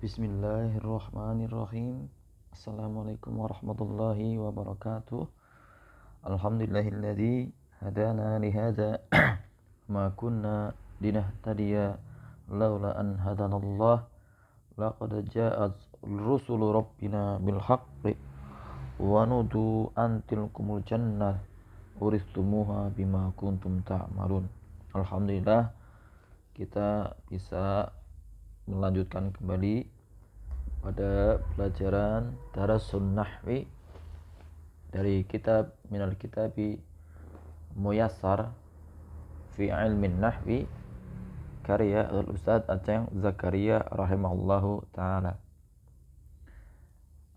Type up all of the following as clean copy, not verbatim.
Bismillahirrahmanirrahim. Assalamualaikum warahmatullahi wabarakatuh. Alhamdulillahilladzi hadana li hadza ma kunna linahtadiya laula an hadanallah. Laqad ja'at rusulu rabbina bil haqqi wa nudu antilkumul jannah uristumuha bima kuntum ta'malun. Alhamdulillah kita bisa melanjutkan kembali pada pelajaran Darasun Nahwi dari kitab Minal Kitabi Muyassar fi Ilmin Nahwi karya Al-Ustadz Aceng Zakaria rahimahullahu ta'ala.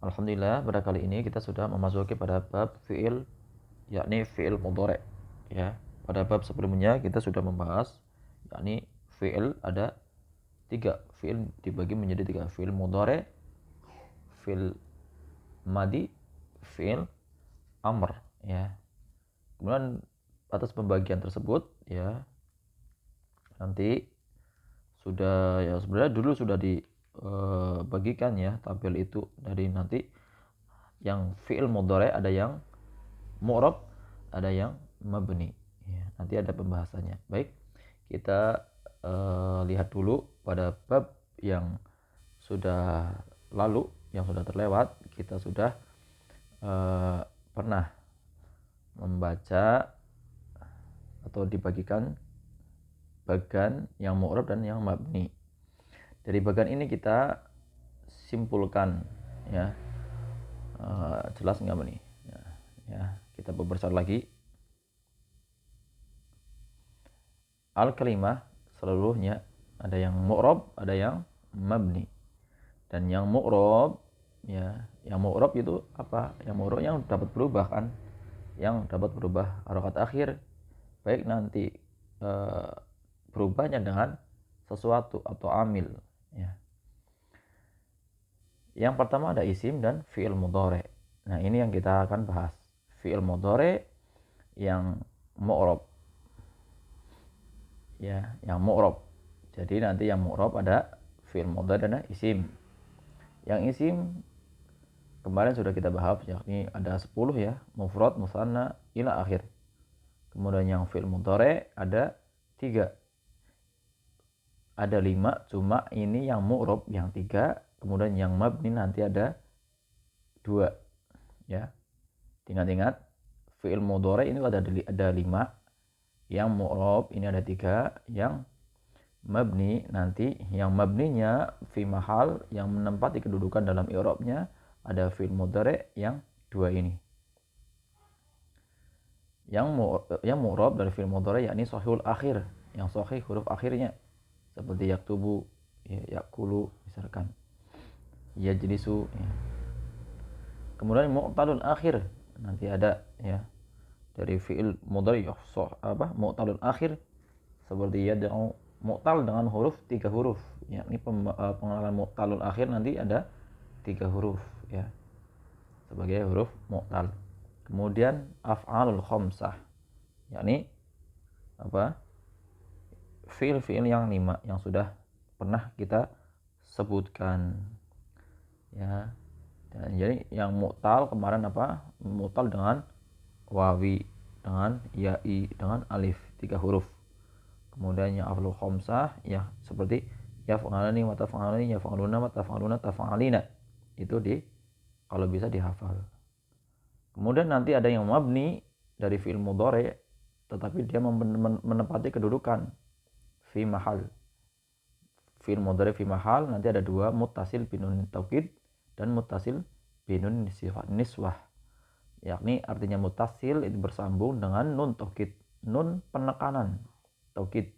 Alhamdulillah pada kali ini kita sudah memasuki pada bab fi'il, yakni fi'il mudhari', ya. Pada bab sebelumnya kita sudah membahas yakni fi'il ada 3, fi'il dibagi menjadi 3, fi'il mudhari', fi'il madi, fi'il amr, ya. Kemudian atas pembagian tersebut, ya, nanti sudah, ya, sebenarnya dulu sudah dibagikan, ya, tabel itu dari nanti yang fi'il mudhari' ada yang mu'rab, ada yang mabni, ya. Nanti ada pembahasannya. Baik, kita lihat dulu pada bab yang sudah lalu, yang sudah terlewat. Kita sudah pernah membaca atau dibagikan bagan yang mu'rab dan yang mabni. Dari bagan ini kita simpulkan, ya. Jelas nggak nih? Ya, kita berbesar lagi. Al-kalimah seluruhnya ada yang mu'rab, ada yang mabni. Dan yang mu'rab, ya, yang mu'rab itu apa? Yang mu'rab yang dapat berubah, kan? Yang dapat berubah harokat akhir, baik nanti berubahnya dengan sesuatu atau amil, ya. Yang pertama ada isim dan fi'il mudhari'. Nah, ini yang kita akan bahas. Fi'il mudhari' yang mu'rab, ya, yang mu'rab. Jadi nanti yang mu'rab ada fi'il mudhari' dan ada isim. Yang isim kemarin sudah kita bahas, yakni ada 10, ya, mufrad, musanna, ila akhir. Kemudian yang fi'il mudhari' ada 3. Ada 5, cuma ini yang mu'rab yang 3, kemudian yang mabni nanti ada 2, ya. Ingat-ingat, fi'il mudhari' ini ada 5, yang mu'rab ini ada 3, yang mabni nanti, yang mabninya fi mahal, yang menempati kedudukan dalam i'rabnya ada fi'il mudhari' yang 2 ini. Yang mu'rab dari fi'il mudhari' yakni shahihul akhir, yang sahih huruf akhirnya, seperti yaktubu, ya, yakulu misalkan, yajlisu, ya. Kemudian mu'talul akhir nanti ada, ya, dari fi'il mudhari' mu'talul akhir, seperti yad'u, mu'tal dengan huruf 3 huruf, yakni pengenalan mu'talul akhir nanti ada 3 huruf, ya, sebagai huruf mu'tal. Kemudian af'alul khamsah, yakni apa? Fi'il yang 5 yang sudah pernah kita sebutkan, ya. Dan jadi yang mu'tal kemarin apa? Mu'tal dengan wawi, dengan ya'i, dengan alif, 3 huruf. Kemudian yang af'alul khamsah, ya, seperti yaf'alani wa taf'alani, yaf'aluna wa taf'aluna, taf'alina. Itu kalau bisa dihafal. Kemudian nanti ada yang mabni dari fi'il mudhari' tetapi dia menempati kedudukan fi mahal. Fi'il mudhari' fi mahal nanti ada 2, muttasil binun taukid dan muttasil binun niswah. Yakni artinya muttasil itu bersambung dengan nun taukid, nun penekanan taukid.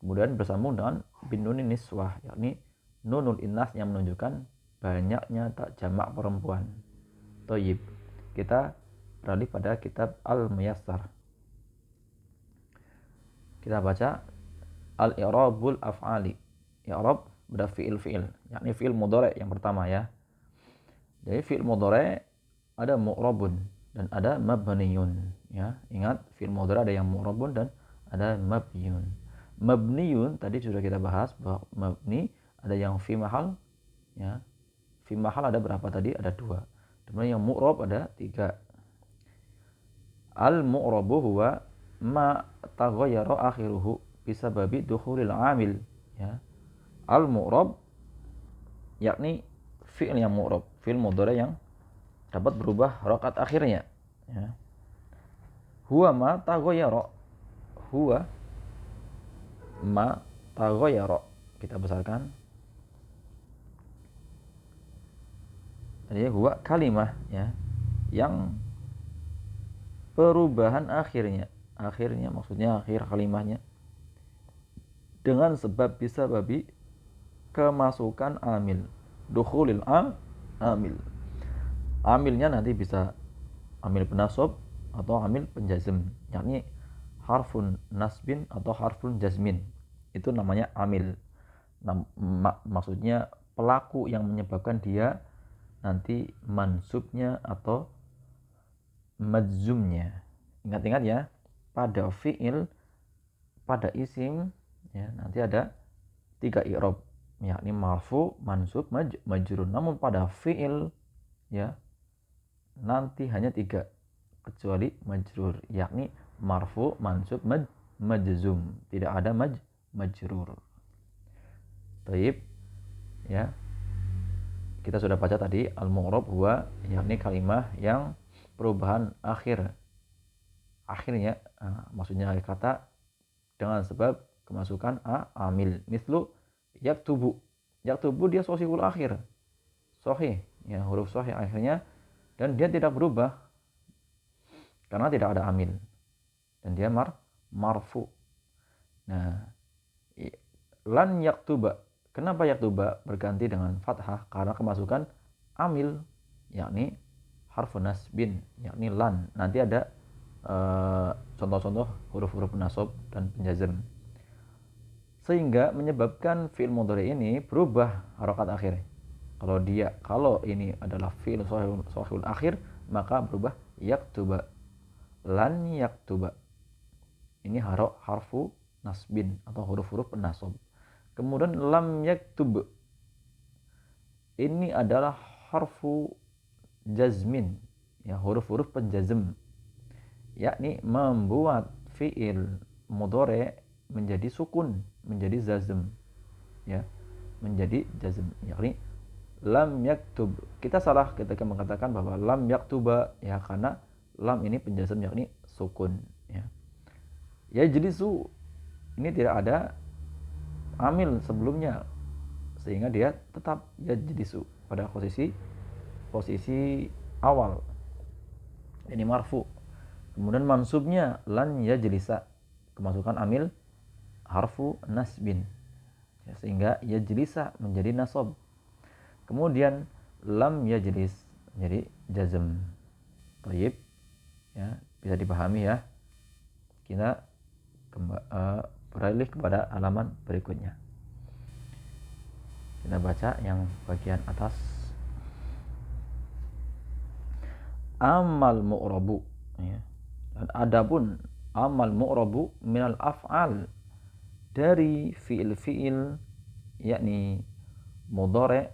Kemudian bersambung dengan binun niswah, yakni nunul innas yang menunjukkan banyaknya tak jamak perempuan. Thayyib. Kita beralih pada kitab Al-Muyassar. Kita baca al-i'rabul af'ali. I'rab pada fi'il, yakni fi'il mudhari' yang pertama, ya. Jadi fi'il mudhari' ada mu'rabun dan ada mabniyun, ya. Ingat, fi'il mudhari' ada yang mu'rabun dan ada mabniyun. Mabniyun tadi sudah kita bahas bahwa mabni ada yang fi mahal ya. Fi mahal ada berapa tadi? Ada 2. Kemudian yang mu'rab ada 3. Al mu'rabu huwa ma taghayyara akhiruhu bisababi dukhulil amil, ya. Al mu'rab yakni fi'il yang mu'rab, fi'il mudhari yang dapat berubah rakaat akhirnya, ya. Huwa ma taghayyara, huwa ma taghayyara, kita besarkan. Jadi huwa kalimah, ya, yang perubahan akhirnya maksudnya akhir kalimahnya dengan sebab bisa babi kemasukan amil, dukhulil amil. Amilnya nanti bisa amil penasab atau amil penjazm, yakni harfun nasbin atau harfun jazmin. Itu namanya amil. Maksudnya pelaku yang menyebabkan dia nanti mansubnya atau majzumnya. Ingat-ingat ya, pada fi'il, pada isim, ya, nanti ada 3 i'rab, yakni marfu, mansub, majrur. Namun pada fi'il, ya, nanti hanya 3 kecuali majrur, yakni marfu, mansub, majzum. Tidak ada majrur. Taib, ya. Kita sudah baca tadi al-mu'rab huwa yakni kalimah yang perubahan akhirnya, maksudnya akhir kata dengan sebab kemasukan amil. Mislu yaktubu dia sahihul akhir, sahih, ya, huruf sahih akhirnya, dan dia tidak berubah karena tidak ada amil dan dia marfu. Nah, lan yaktuba, kenapa yaktuba berganti dengan fathah? Karena kemasukan amil, yakni harfun nasbin, yakni lan. Nanti ada contoh-contoh huruf-huruf nasab dan penjazm, sehingga menyebabkan fi'il mudhari ini berubah harokat akhir. Kalau ini adalah fi'il shahihul akhir, maka berubah yaktuba, lan yaktuba. Ini harfu nasbin atau huruf-huruf penasab. Kemudian lam yaktub, ini adalah harfu jazmin, ya, huruf-huruf penjazm, yakni membuat fi'il mudhari menjadi sukun, menjadi jazm, ya, menjadi jazm, yakni lam yaktub. Kita salah ketika mengatakan bahwa lam yaktuba, ya, karena lam ini penjazm, yakni sukun, ya. Ya, jadi ini tidak ada amil sebelumnya, sehingga dia tetap ya jadi pada posisi awal, ini marfu. Kemudian mansubnya lan yajlisa, kemasukan amil harfu nasbin, ya, sehingga yajlisa menjadi nasab. Kemudian lam yajlis menjadi jazm. Taib, ya, bisa dipahami ya. Kita beralih kepada halaman berikutnya. Kita baca yang bagian atas. Amal mu'rabu, ya. Dan adapun amal mu'rabu minal af'al, dari fi'il yakni mudhari,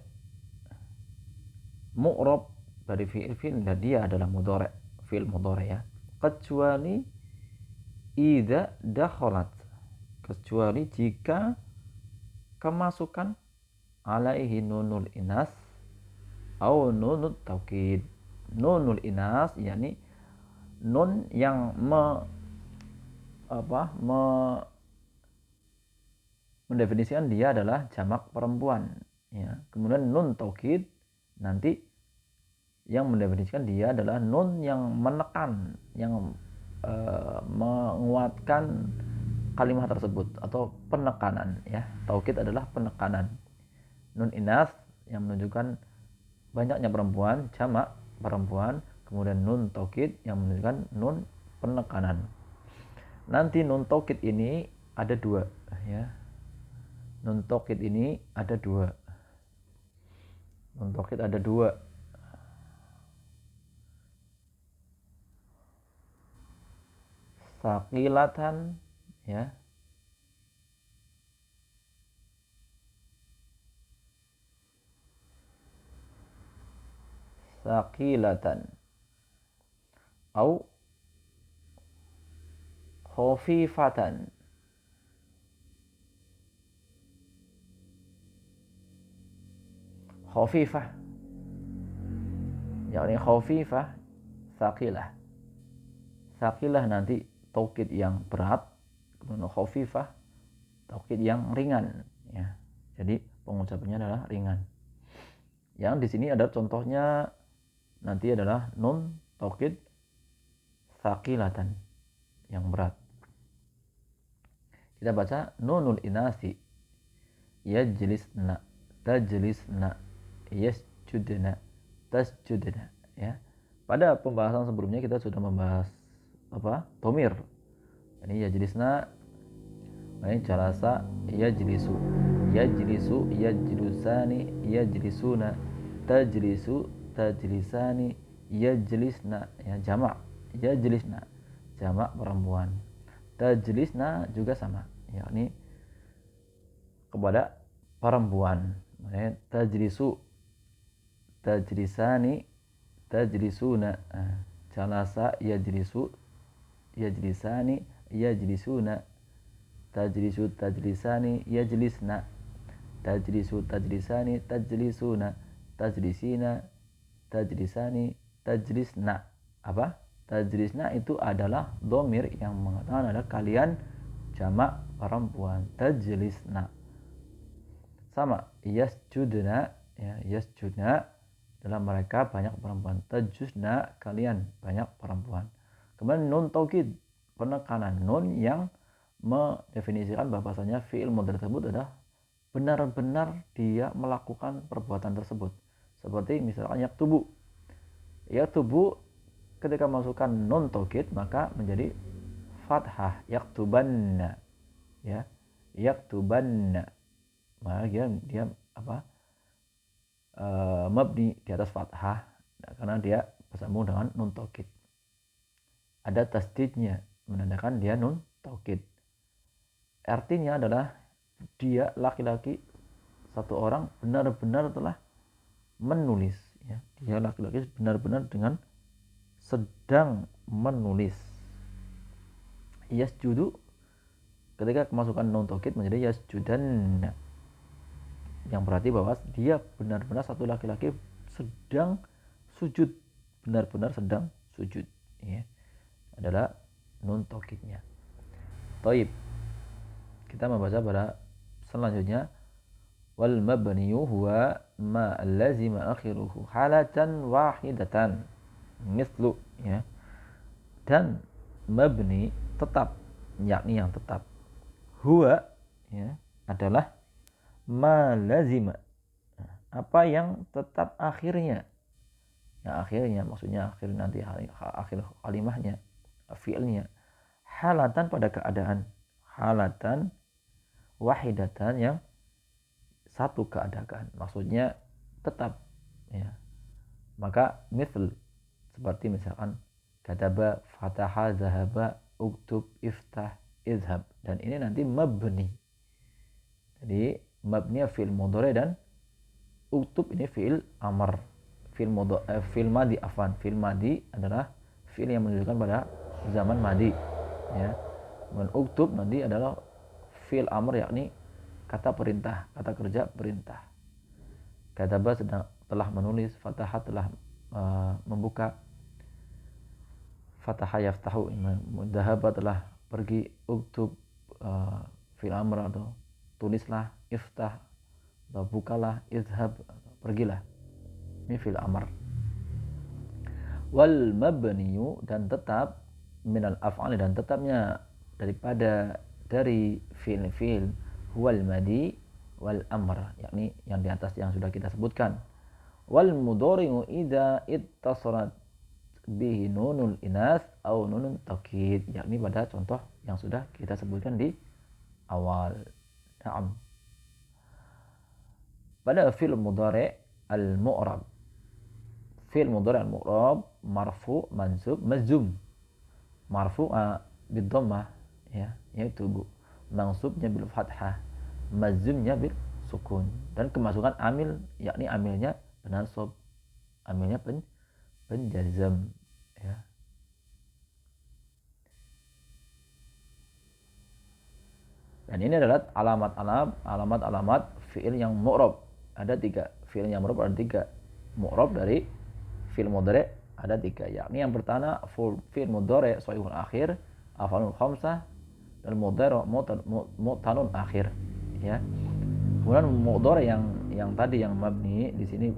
mu'rab dari fi'il dan dia adalah mudhari, fi'il mudhari, ya, kecuali idza dakhalat, kecuali jika kemasukan alaihi nunul inas atau nunut taukid. Nunul inas yakni nun yang mendefinisikan dia adalah jamak perempuan, ya. Kemudian nun taukid nanti yang mendefinisikan dia adalah nun yang menekan, yang menguatkan kalimat tersebut atau penekanan, ya. Taukid adalah penekanan. Nun inas yang menunjukkan banyaknya perempuan, jamak perempuan. Kemudian nun taukid yang menunjukkan nun penekanan. Nanti nun taukid ini ada 2, ya. Nun taukid ini ada 2. Nun taukid ada 2. Saqilatan, ya, thaqilatan au khafifatan. Khafifah yakni khafifah, thaqilah. Thaqilah nanti taukid yang berat, kemudian khafifah taukid yang ringan ya. Jadi pengucapannya adalah ringan. Yang di sini ada contohnya nanti adalah nun taukid thaqilatan yang berat. Kita baca nunul inasi yajlisna tajlisna yasjudna tasjudna ya. Pada pembahasan sebelumnya kita sudah membahas dhamir. Ini yajlisna, ini jalasa yajlisu, yajlisu yajlisani yajlisuna, tajlisu tajlisani yajlisna ya, jamak yajlisna, jamak perempuan. Tajlisna juga sama, yakni kepada perempuan. Makanya tajlisu tajlisani tajlisuna, jalasa yajlisu yajlisani yajlisuna, tajlisu tajlisani yajlisna, tajlisu tajlisani tajlisuna, tajlisina tajlisani tajlisna. Apa? Tajlisna itu adalah dhamir yang mengatakan ada kalian jamak perempuan. Tajlisna sama yasjudna ya, yasjudna dalam mereka banyak perempuan. Tajusna kalian banyak perempuan. Kemudian nun taukid, penekanan nun yang mendefinisikan bahwasanya fi'il mudhari tersebut adalah benar-benar dia melakukan perbuatan tersebut. Seperti misalkan yaktubu. Yaktubu ketika masukkan nun taukid maka menjadi fathah, yaktubanna ya, yaktubanna. Maka dia mabni di atas fathah karena dia bersambung dengan nun taukid. Ada tasdidnya menandakan dia nun taukid. Artinya adalah dia laki-laki, satu orang benar-benar telah menulis ya. Dia laki-laki benar-benar dengan sedang menulis. Yasjudu ketika kemasukan nun taukid menjadi yasjudanna, yang berarti bahwa dia benar-benar satu laki-laki sedang sujud, benar-benar sedang sujud ya. Adalah nun taukidnya. Taib. Kita membaca pada selanjutnya wal mabniyu huwa ma allazima akhiruhu halatan wahidatan mislu ya. Dan mabni tetap, yakni yang tetap, huwa ya adalah ma lazima, apa yang tetap akhirnya. Yang akhirnya maksudnya akhir nanti akhir kalimahnya, fi'ilnya. Halatan pada keadaan, halatan wahidatan yang satu keadaan, maksudnya tetap ya. Maka misal seperti misalkan kataba, fataha, zahaba, uktub, iftah, izhab, dan ini nanti mabni. Jadi mabni fi'il mudhari dan uktub ini fi'il amr. Fi'il madi afwan. Fi'il madi adalah fi'il yang menunjukkan pada zaman madi ya. Dan uktub nanti adalah fi'il amr, yakni kata perintah, kata kerja perintah. Kataba telah menulis, fataha telah membuka, fataha yaftahu, dhahaba telah pergi, uktub fi'il amr atau tulislah, iftah atau bukalah, izhab pergilah, ini fi'il amr. Wal mabniyu dan tetap, minal af'ali dan tetapnya daripada dari fi'il huwal madi wal amr, yakni yang di atas yang sudah kita sebutkan. Wal mudhari'u idza ittasarat bihi nunul inas au nunun taukid, yakni pada contoh yang sudah kita sebutkan di awal. Na'am. Pada fi'il mudhari' al-mu'rab, fi'il mudhari' al-mu'rab marfu, mansub, majzum. Marfu bid dhammah ya, yaitu mansubnya bil fathah, majzumnya bil sukun, dan kemasukan amil, yakni amilnya penansub, amilnya penjazm, ya. Dan ini adalah alamat-alamat fiil yang mu'rab. Ada 3 fiil yang mu'rab, ada 3 mu'rab dari fiil mudhari ada 3, yakni yang pertama fiil mudhari shahihul akhir, af'alul khamsah, dan mudhari mu'talun akhir, ya. Kemudian mudhari yang tadi yang mabni di sini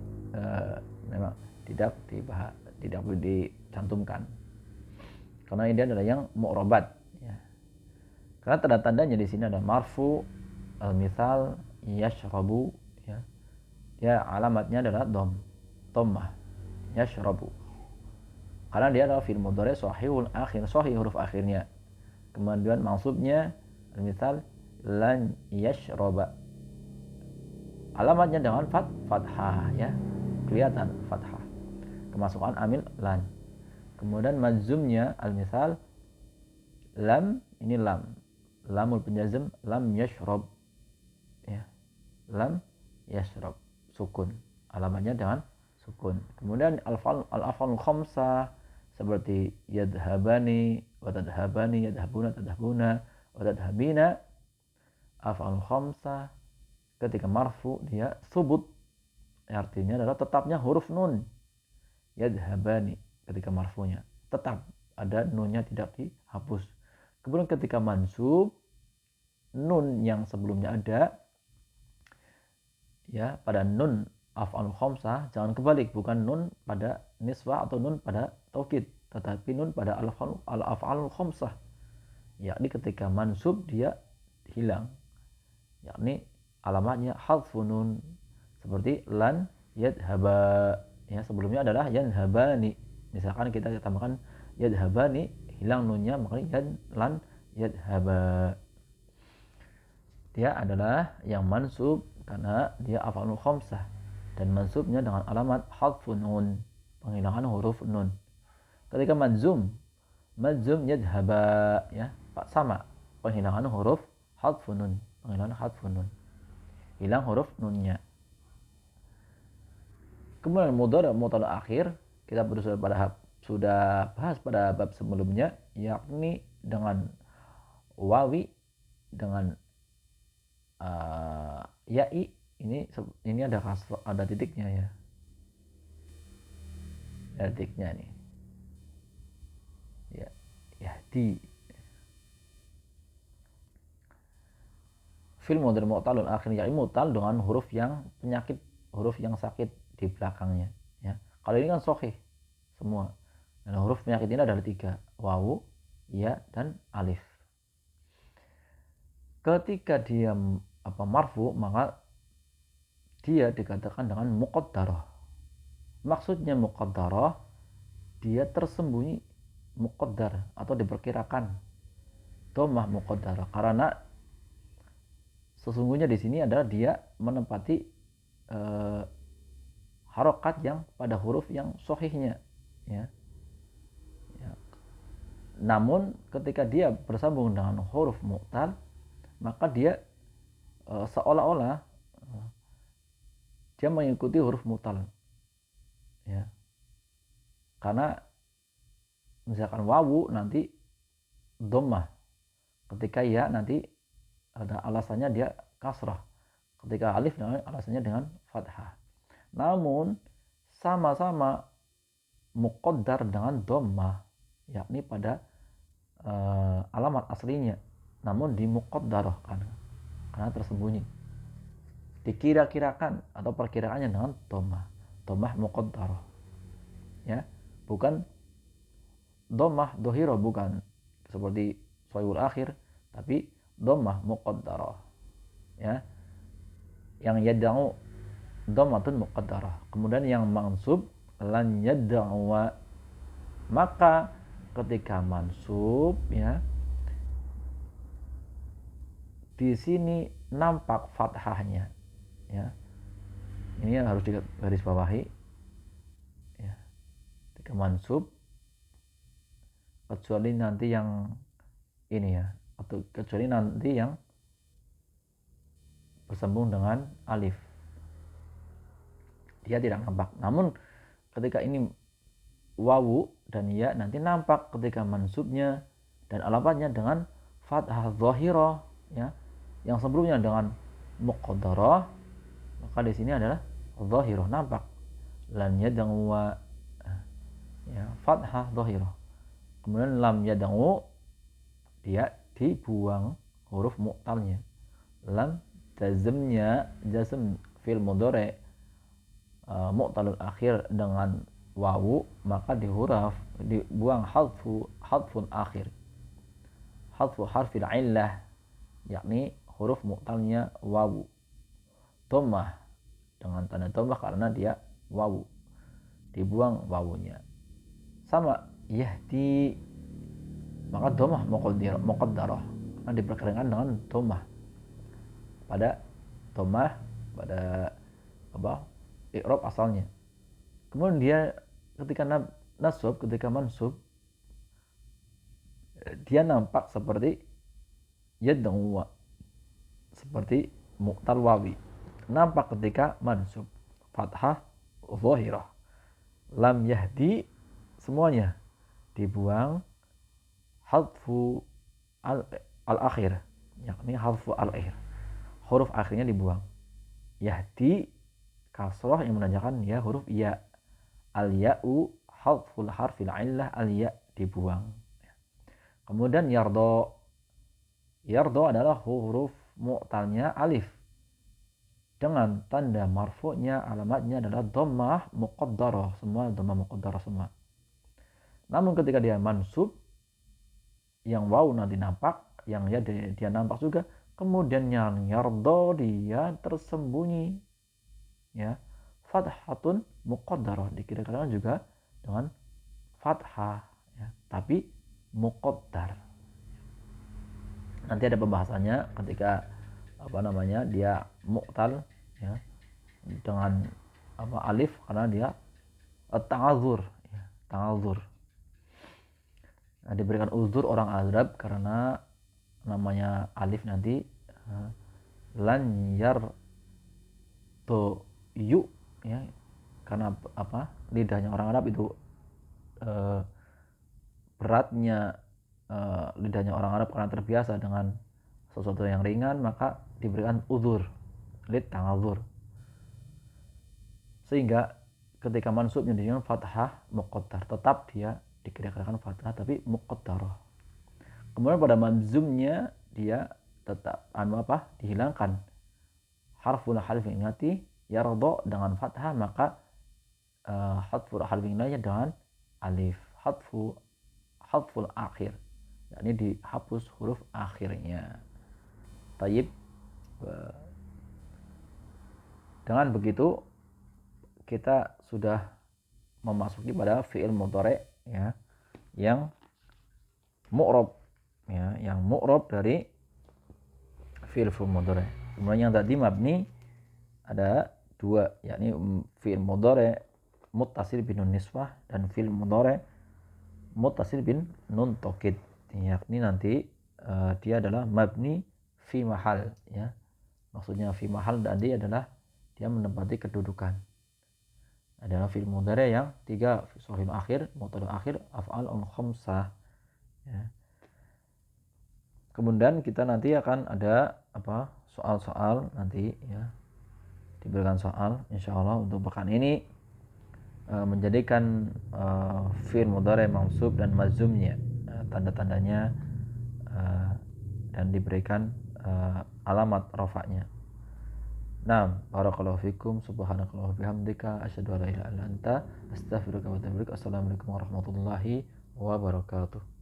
memang tidak boleh dicantumkan karena ini adalah yang mu'rabat, ya. Karena tanda-tandanya di sini ada marfu, misal yashrabu, ya. Ya alamatnya adalah dhammah, yashrabu. Karena dia adalah fi'il mudhari shahihul akhir, sahih huruf akhirnya. Kemudian mansubnya misal lan yashraba. Alamatnya dengan fathah, ya. Kelihatan fathah. Kemasukan amil lan. Kemudian majzumnya al-misal lam, ini lam. Lamul penjazm lam yashrab, ya. Lam yashrab, sukun. Alamatnya dengan sukun. Kemudian al-af'alul khamsah seperti yadhabani wa tadhabani, yadhabuna tadhabuna wa tadhabina. Af'alul khamsah ketika marfu dia subut, artinya adalah tetapnya huruf nun. Yadhabani ketika marfunya tetap ada nunnya, tidak dihapus. Kemudian ketika mansub, nun yang sebelumnya ada, ya, pada nun af'alul khamsah jangan kebalik, bukan nun pada nisbah atau nun pada taukid, tetapi nun pada al-af'alul khamsah, yakni ketika mansub dia hilang, yakni alamatnya hadfun nun, seperti lan yadhaba, ya, sebelumnya adalah yanhabani. Misalkan kita tambahkan yadhabani, hilang nunnya, maka lan yadhaba. Dia adalah yang mansub karena dia af'alul khamsah dan mansubnya dengan alamat hadfun nun, penghilangan huruf nun. Ketika majzum yadhaba, ya, sama, penghilangan huruf hadfun nun, penghilangan hadfun nun, hilang huruf nunnya. Kemudian mudhari mu'tal akhir kita sudah bahas pada bab sebelumnya, yakni dengan wawi dengan ya'i, ini ada kasrah, ada titiknya, ya. Ada titiknya nih. Ya, yahdi. Fil mudhari mu'talun akhir, yakni mu'tal dengan huruf yang penyakit, huruf yang sakit di belakangnya, ya. Kalau ini kan sahih semua. Dan huruf penyakit ini adalah 3, wawu, ya, dan alif. Ketika dia marfu, maka dia dikatakan dengan muqaddarah. Maksudnya muqaddarah, dia tersembunyi, muqaddar atau diperkirakan, dhammah muqaddarah, karena sesungguhnya di sini adalah dia menempati harokat yang pada huruf yang sahihnya, ya. Namun ketika dia bersambung dengan huruf mu'tal, maka dia seolah-olah dia mengikuti huruf mu'tal, ya. Karena misalkan wawu nanti dhammah, ketika ya nanti ada alasannya dia kasrah, ketika alif alasannya dengan fathah. Namun sama-sama muqaddar dengan dhammah, yakni pada alamat aslinya, namun dimuqaddarahkan karena tersembunyi, dikira-kirakan atau perkiraannya dengan dhammah muqaddarah, ya, bukan dhammah dhahirah, bukan seperti shahihul akhir, tapi dhammah muqaddarah, ya, yang yad'u dhammatun muqaddarah. Kemudian yang mansub lan yad'u, maka ketika mansub, ya, di sini nampak fathahnya, ya. Ini yang harus digarisbawahi, ya. Ketika mansub, kecuali nanti yang ini, ya, atau kecuali nanti yang bersambung dengan alif, dia tidak nampak. Namun ketika ini wawu dan ya nanti nampak ketika mansubnya dan alamatnya dengan fathah zahirah, ya, yang sebelumnya dengan muqaddarah, maka di sini adalah zahirah, nampak. Lam yadangu, ya, fathah zahirah. Kemudian lam yadangu, dia dibuang huruf mu'talnya. Lam jazmnya, jazm fil mudhari mu'talul akhir dengan wawu, maka dibuang hadfun akhir, hadfu harfil illah, yakni huruf mu'talnya wawu, dhammah dengan tanda dhammah karena dia wawu, dibuang wawunya. Sama yahdi, maka dhammah muqaddarah, karena diperkirakan dengan dhammah pada i'rab asalnya. Kemudian dia ketika nasab, ketika mansub, dia nampak seperti yad'u, seperti mu'tal wawi, nampak ketika mansub, fathah zahirah. Lam yahdi, semuanya dibuang hadfu al-akhir, yakni hadfu al-akhir, huruf akhirnya dibuang. Yahdi kasrah yang menandakan ya huruf ya. Al-ya'u hadful harfil illah, al-ya dibuang. Kemudian yardo adalah huruf mu'talnya alif dengan tanda marfu'nya, alamatnya adalah dhammah muqaddarah, semua dhammah muqaddarah semua. Namun ketika dia mansub, yang wawu nanti nampak, yang ya dia nampak juga. Kemudian yang yardo dia tersembunyi, ya, fathatun muqaddarah, dikira-kira juga dengan fathah, ya, tapi muqaddar. Nanti ada pembahasannya ketika dia mu'tal, ya, dengan alif karena dia ta'adzur, ya, ta'adzur. Nah, diberikan uzur orang Arab karena namanya alif nanti lan yardo yu, ya, karena lidahnya orang Arab itu beratnya lidahnya orang Arab karena terbiasa dengan sesuatu yang ringan, maka diberikan uzur, lid ta'adzur, sehingga ketika mansubnya dengan fathah muqaddar, tetap dia dikira-kirakan fathah tapi muqaddarah. Kemudian pada manzumnya dia tetap dihilangkan harful halfin ingati yardo dengan fathah, maka hadful halfin ingatinya dengan alif, hadful akhir, yakni dihapus huruf akhirnya. Tayyib. Dengan begitu kita sudah memasuki pada fi'il mudhari', ya, yang mu'rab, ya, yang mu'rab dari fi'il mudhari'. Kemudian yang tadi mabni ada dua, yakni fi'il mudhari' muttasil bin nun niswah dan fi'il mudhari' muttasil bin nun taukid, yakni nanti dia adalah mabni fi mahal, ya. Maksudnya fi mahal tadi adalah dia menempati kedudukan. Adalah fi'il mudhari' yang 3, sahih akhir, mu'tal akhir, af'al khamsah, ya. Kemudian kita nanti akan ada soal-soal nanti, ya. Diberikan soal insyaallah untuk pekan ini menjadikan fi'il mudhari' mansub dan mazmumnya, tanda-tandanya, dan diberikan alamat rafa'nya. Naam, barakallahu fikum, subhanakallah bihamdika, asyhadu an la ilaha illa anta, astaghfiruka wa atubu ilaik. Assalamualaikum warahmatullahi wabarakatuh.